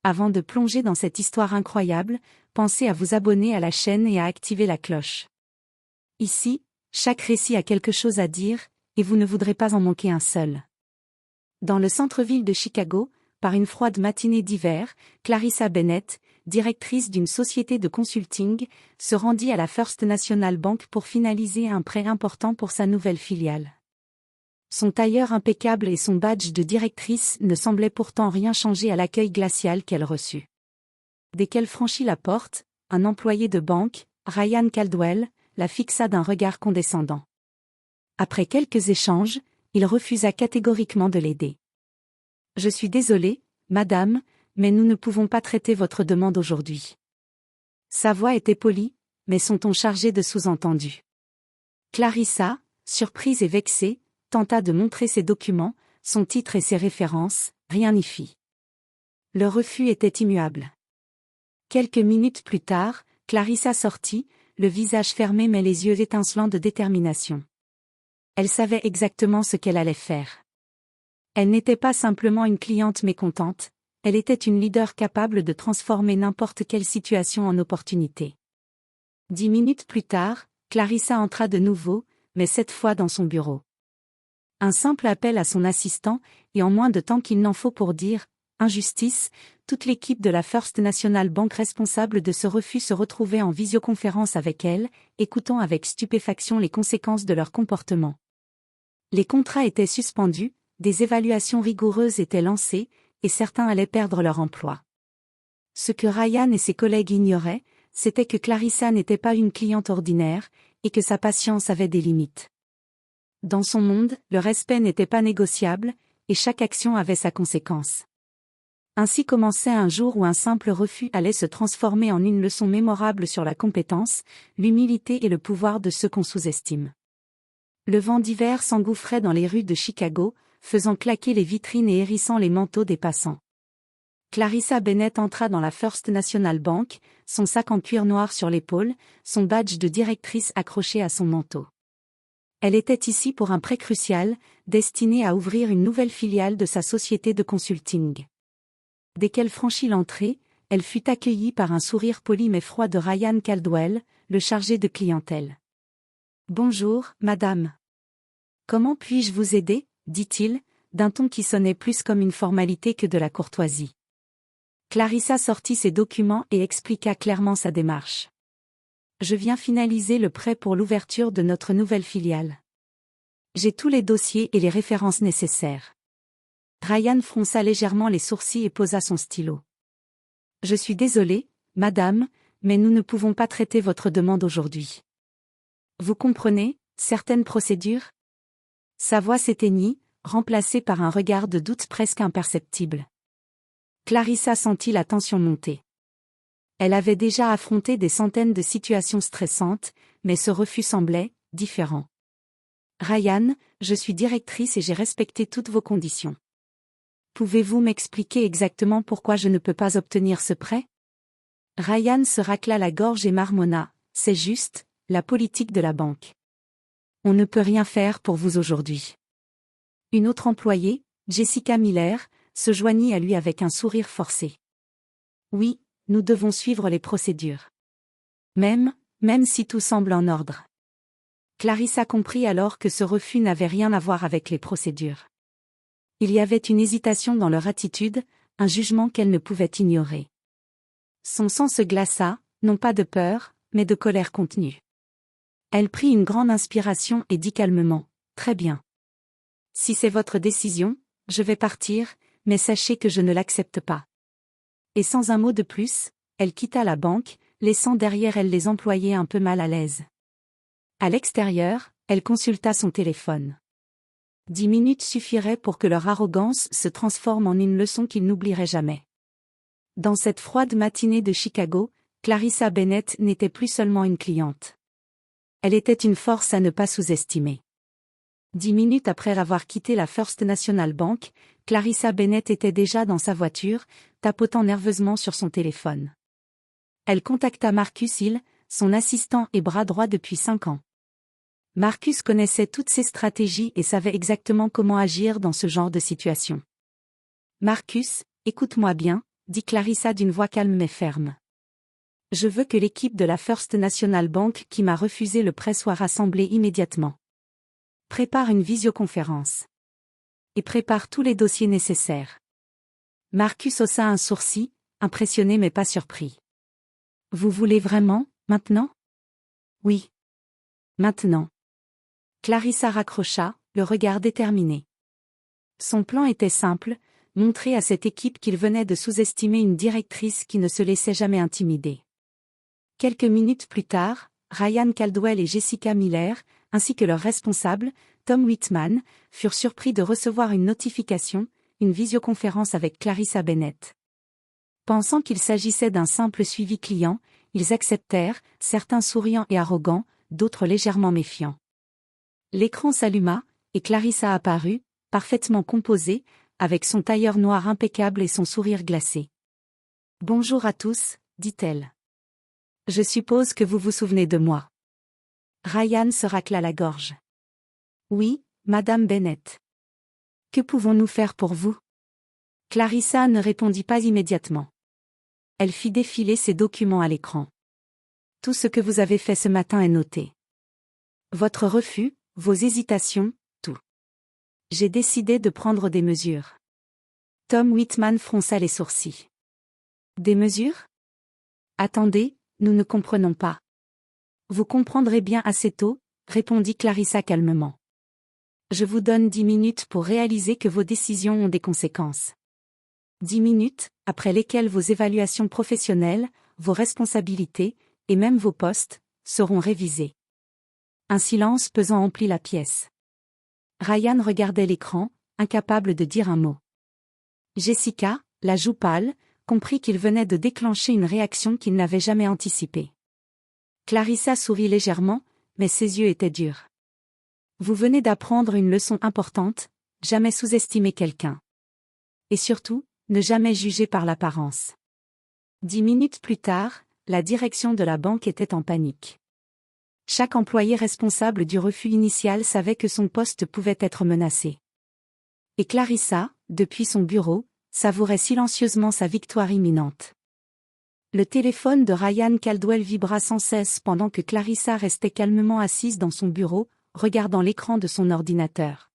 Avant de plonger dans cette histoire incroyable, pensez à vous abonner à la chaîne et à activer la cloche. Ici, chaque récit a quelque chose à dire, et vous ne voudrez pas en manquer un seul. Dans le centre-ville de Chicago, par une froide matinée d'hiver, Clarissa Bennett, directrice d'une société de consulting, se rendit à la First National Bank pour finaliser un prêt important pour sa nouvelle filiale. Son tailleur impeccable et son badge de directrice ne semblaient pourtant rien changer à l'accueil glacial qu'elle reçut. Dès qu'elle franchit la porte, un employé de banque, Ryan Caldwell, la fixa d'un regard condescendant. Après quelques échanges, il refusa catégoriquement de l'aider. « Je suis désolé, madame, mais nous ne pouvons pas traiter votre demande aujourd'hui. » Sa voix était polie, mais son ton chargé de sous-entendus. Clarissa, surprise et vexée, tenta de montrer ses documents, son titre et ses références, rien n'y fit. Le refus était immuable. Quelques minutes plus tard, Clarissa sortit, le visage fermé mais les yeux étincelants de détermination. Elle savait exactement ce qu'elle allait faire. Elle n'était pas simplement une cliente mécontente, elle était une leader capable de transformer n'importe quelle situation en opportunité. 10 minutes plus tard, Clarissa entra de nouveau, mais cette fois dans son bureau. Un simple appel à son assistant, et en moins de temps qu'il n'en faut pour dire « injustice », toute l'équipe de la First National Bank responsable de ce refus se retrouvait en visioconférence avec elle, écoutant avec stupéfaction les conséquences de leur comportement. Les contrats étaient suspendus, des évaluations rigoureuses étaient lancées, et certains allaient perdre leur emploi. Ce que Ryan et ses collègues ignoraient, c'était que Clarissa n'était pas une cliente ordinaire, et que sa patience avait des limites. Dans son monde, le respect n'était pas négociable, et chaque action avait sa conséquence. Ainsi commençait un jour où un simple refus allait se transformer en une leçon mémorable sur la compétence, l'humilité et le pouvoir de ceux qu'on sous-estime. Le vent d'hiver s'engouffrait dans les rues de Chicago, faisant claquer les vitrines et hérissant les manteaux des passants. Clarissa Bennett entra dans la First National Bank, son sac en cuir noir sur l'épaule, son badge de directrice accroché à son manteau. Elle était ici pour un prêt crucial, destiné à ouvrir une nouvelle filiale de sa société de consulting. Dès qu'elle franchit l'entrée, elle fut accueillie par un sourire poli mais froid de Ryan Caldwell, le chargé de clientèle. « Bonjour, madame. Comment puis-je vous aider ?» dit-il, d'un ton qui sonnait plus comme une formalité que de la courtoisie. Clarissa sortit ses documents et expliqua clairement sa démarche. « Je viens finaliser le prêt pour l'ouverture de notre nouvelle filiale. J'ai tous les dossiers et les références nécessaires. » Ryan fronça légèrement les sourcils et posa son stylo. « Je suis désolé, madame, mais nous ne pouvons pas traiter votre demande aujourd'hui. Vous comprenez, certaines procédures ?» Sa voix s'éteignit, remplacée par un regard de doute presque imperceptible. Clarissa sentit la tension monter. Elle avait déjà affronté des centaines de situations stressantes, mais ce refus semblait différent. « Ryan, je suis directrice et j'ai respecté toutes vos conditions. Pouvez-vous m'expliquer exactement pourquoi je ne peux pas obtenir ce prêt ?» Ryan se racla la gorge et marmonna « C'est juste, la politique de la banque. On ne peut rien faire pour vous aujourd'hui. » Une autre employée, Jessica Miller, se joignit à lui avec un sourire forcé. « Oui, nous devons suivre les procédures. Même si tout semble en ordre. » Clarissa comprit alors que ce refus n'avait rien à voir avec les procédures. Il y avait une hésitation dans leur attitude, un jugement qu'elle ne pouvait ignorer. Son sang se glaça, non pas de peur, mais de colère contenue. Elle prit une grande inspiration et dit calmement, « Très bien. Si c'est votre décision, je vais partir, mais sachez que je ne l'accepte pas. » Et sans un mot de plus, elle quitta la banque, laissant derrière elle les employés un peu mal à l'aise. À l'extérieur, elle consulta son téléphone. 10 minutes suffiraient pour que leur arrogance se transforme en une leçon qu'ils n'oublieraient jamais. Dans cette froide matinée de Chicago, Clarissa Bennett n'était plus seulement une cliente. Elle était une force à ne pas sous-estimer. 10 minutes après avoir quitté la First National Bank, Clarissa Bennett était déjà dans sa voiture, tapotant nerveusement sur son téléphone. Elle contacta Marcus Hill, son assistant et bras droit depuis 5 ans. Marcus connaissait toutes ses stratégies et savait exactement comment agir dans ce genre de situation. « Marcus, écoute-moi bien, dit Clarissa d'une voix calme mais ferme. Je veux que l'équipe de la First National Bank qui m'a refusé le prêt soit rassemblée immédiatement. Prépare une visioconférence. Et prépare tous les dossiers nécessaires. Marcus haussa un sourcil, impressionné mais pas surpris. Vous voulez vraiment, maintenant? Oui. Maintenant. Clarissa raccrocha, le regard déterminé. Son plan était simple, montrer à cette équipe qu'il venait de sous-estimer une directrice qui ne se laissait jamais intimider. Quelques minutes plus tard, Ryan Caldwell et Jessica Miller, ainsi que leur responsable, Tom Whitman, furent surpris de recevoir une notification, une visioconférence avec Clarissa Bennett. Pensant qu'il s'agissait d'un simple suivi client, ils acceptèrent, certains souriants et arrogants, d'autres légèrement méfiants. L'écran s'alluma, et Clarissa apparut, parfaitement composée, avec son tailleur noir impeccable et son sourire glacé. « Bonjour à tous », dit-elle. « Je suppose que vous vous souvenez de moi. » Ryan se racla la gorge. « Oui, Madame Bennett. Que pouvons-nous faire pour vous ?» Clarissa ne répondit pas immédiatement. Elle fit défiler ses documents à l'écran. « Tout ce que vous avez fait ce matin est noté. Votre refus, vos hésitations, tout. J'ai décidé de prendre des mesures. » Tom Whitman fronça les sourcils. « Des mesures? Attendez, nous ne comprenons pas. » Vous comprendrez bien assez tôt, répondit Clarissa calmement. Je vous donne 10 minutes pour réaliser que vos décisions ont des conséquences. 10 minutes, après lesquelles vos évaluations professionnelles, vos responsabilités, et même vos postes, seront révisées. Un silence pesant emplit la pièce. Ryan regardait l'écran, incapable de dire un mot. Jessica, la joue pâle, comprit qu'il venait de déclencher une réaction qu'il n'avait jamais anticipée. Clarissa sourit légèrement, mais ses yeux étaient durs. Vous venez d'apprendre une leçon importante, jamais sous-estimer quelqu'un. Et surtout, ne jamais juger par l'apparence. 10 minutes plus tard, la direction de la banque était en panique. Chaque employé responsable du refus initial savait que son poste pouvait être menacé. Et Clarissa, depuis son bureau, savourait silencieusement sa victoire imminente. Le téléphone de Ryan Caldwell vibra sans cesse pendant que Clarissa restait calmement assise dans son bureau, regardant l'écran de son ordinateur.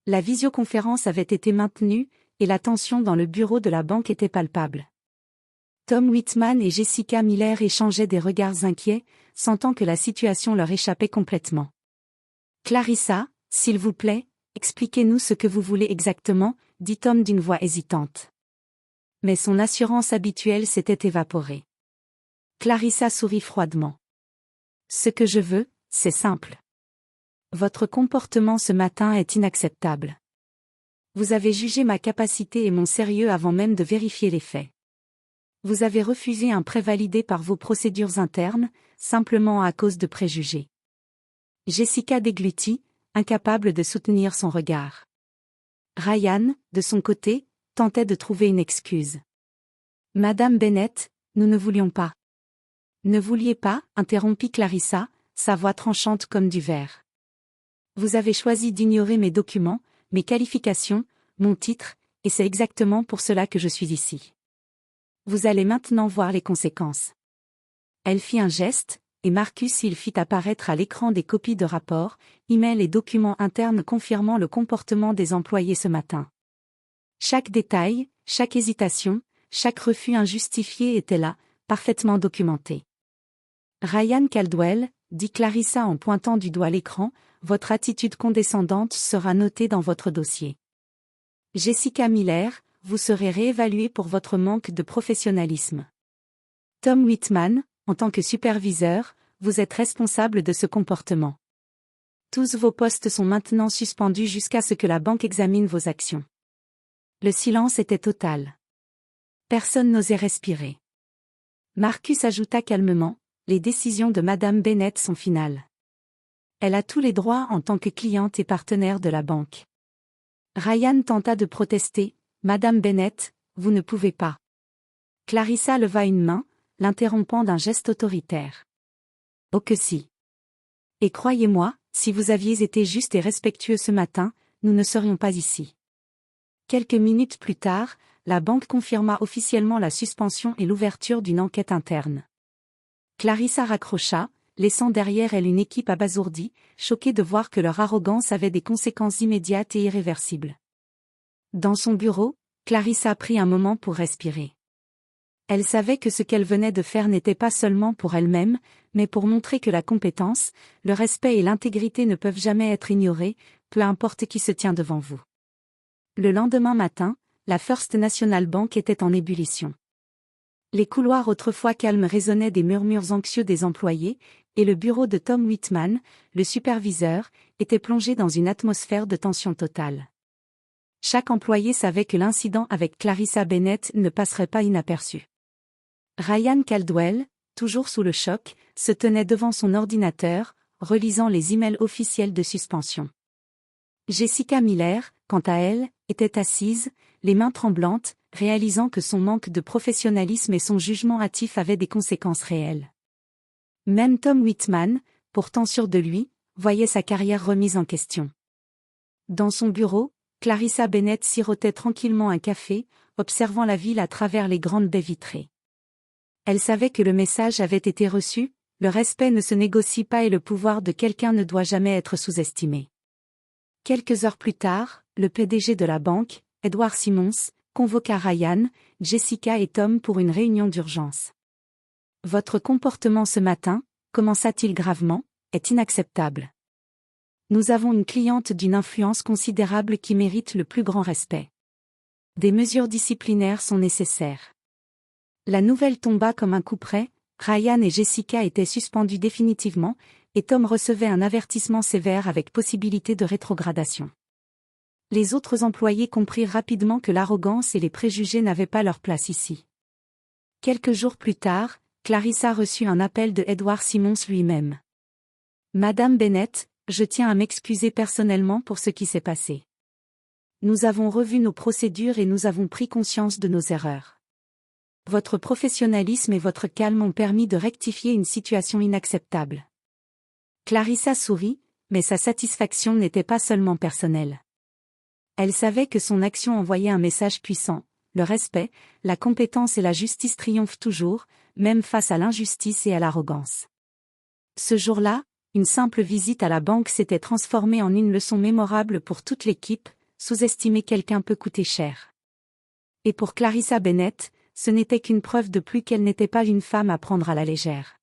La visioconférence avait été maintenue, et la tension dans le bureau de la banque était palpable. Tom Whitman et Jessica Miller échangeaient des regards inquiets, sentant que la situation leur échappait complètement. « Clarissa, s'il vous plaît, expliquez-nous ce que vous voulez exactement », dit Tom d'une voix hésitante. Mais son assurance habituelle s'était évaporée. Clarissa sourit froidement. « Ce que je veux, c'est simple. Votre comportement ce matin est inacceptable. Vous avez jugé ma capacité et mon sérieux avant même de vérifier les faits. Vous avez refusé un prêt validé par vos procédures internes, simplement à cause de préjugés. » Jessica déglutit, incapable de soutenir son regard. Ryan, de son côté, tentait de trouver une excuse. « Madame Bennett, nous ne voulions pas. »« Ne vouliez pas » interrompit Clarissa, sa voix tranchante comme du verre. « Vous avez choisi d'ignorer mes documents, mes qualifications, mon titre, et c'est exactement pour cela que je suis ici. Vous allez maintenant voir les conséquences. » Elle fit un geste, et Marcus il fit apparaître à l'écran des copies de rapports, emails et documents internes confirmant le comportement des employés ce matin. Chaque détail, chaque hésitation, chaque refus injustifié était là, parfaitement documenté. « Ryan Caldwell, » dit Clarissa en pointant du doigt l'écran, « votre attitude condescendante sera notée dans votre dossier. Jessica Miller, vous serez réévaluée pour votre manque de professionnalisme. Tom Whitman, en tant que superviseur, vous êtes responsable de ce comportement. Tous vos postes sont maintenant suspendus jusqu'à ce que la banque examine vos actions. » Le silence était total. Personne n'osait respirer. Marcus ajouta calmement, « Les décisions de Madame Bennett sont finales. Elle a tous les droits en tant que cliente et partenaire de la banque. » Ryan tenta de protester, « Madame Bennett, vous ne pouvez pas. » Clarissa leva une main, l'interrompant d'un geste autoritaire. « Oh que si. Et croyez-moi, si vous aviez été juste et respectueux ce matin, nous ne serions pas ici. » Quelques minutes plus tard, la banque confirma officiellement la suspension et l'ouverture d'une enquête interne. Clarissa raccrocha, laissant derrière elle une équipe abasourdie, choquée de voir que leur arrogance avait des conséquences immédiates et irréversibles. Dans son bureau, Clarissa prit un moment pour respirer. Elle savait que ce qu'elle venait de faire n'était pas seulement pour elle-même, mais pour montrer que la compétence, le respect et l'intégrité ne peuvent jamais être ignorés, peu importe qui se tient devant vous. Le lendemain matin, la First National Bank était en ébullition. Les couloirs autrefois calmes résonnaient des murmures anxieux des employés, et le bureau de Tom Whitman, le superviseur, était plongé dans une atmosphère de tension totale. Chaque employé savait que l'incident avec Clarissa Bennett ne passerait pas inaperçu. Ryan Caldwell, toujours sous le choc, se tenait devant son ordinateur, relisant les emails officiels de suspension. Jessica Miller, quant à elle, était assise, les mains tremblantes, réalisant que son manque de professionnalisme et son jugement hâtif avaient des conséquences réelles. Même Tom Whitman, pourtant sûr de lui, voyait sa carrière remise en question. Dans son bureau, Clarissa Bennett sirotait tranquillement un café, observant la ville à travers les grandes baies vitrées. Elle savait que le message avait été reçu, le respect ne se négocie pas et le pouvoir de quelqu'un ne doit jamais être sous-estimé. Quelques heures plus tard, le PDG de la banque, Edward Simmons, convoqua Ryan, Jessica et Tom pour une réunion d'urgence. « Votre comportement ce matin, commença-t-il gravement, est inacceptable. Nous avons une cliente d'une influence considérable qui mérite le plus grand respect. Des mesures disciplinaires sont nécessaires. » La nouvelle tomba comme un coup près, Ryan et Jessica étaient suspendus définitivement, et Tom recevait un avertissement sévère avec possibilité de rétrogradation. Les autres employés comprirent rapidement que l'arrogance et les préjugés n'avaient pas leur place ici. Quelques jours plus tard, Clarissa reçut un appel de Edward Simmons lui-même. « Madame Bennett, je tiens à m'excuser personnellement pour ce qui s'est passé. Nous avons revu nos procédures et nous avons pris conscience de nos erreurs. Votre professionnalisme et votre calme ont permis de rectifier une situation inacceptable. » Clarissa sourit, mais sa satisfaction n'était pas seulement personnelle. Elle savait que son action envoyait un message puissant, le respect, la compétence et la justice triomphent toujours, même face à l'injustice et à l'arrogance. Ce jour-là, une simple visite à la banque s'était transformée en une leçon mémorable pour toute l'équipe, sous-estimer quelqu'un peut coûter cher. Et pour Clarissa Bennett, ce n'était qu'une preuve de plus qu'elle n'était pas une femme à prendre à la légère.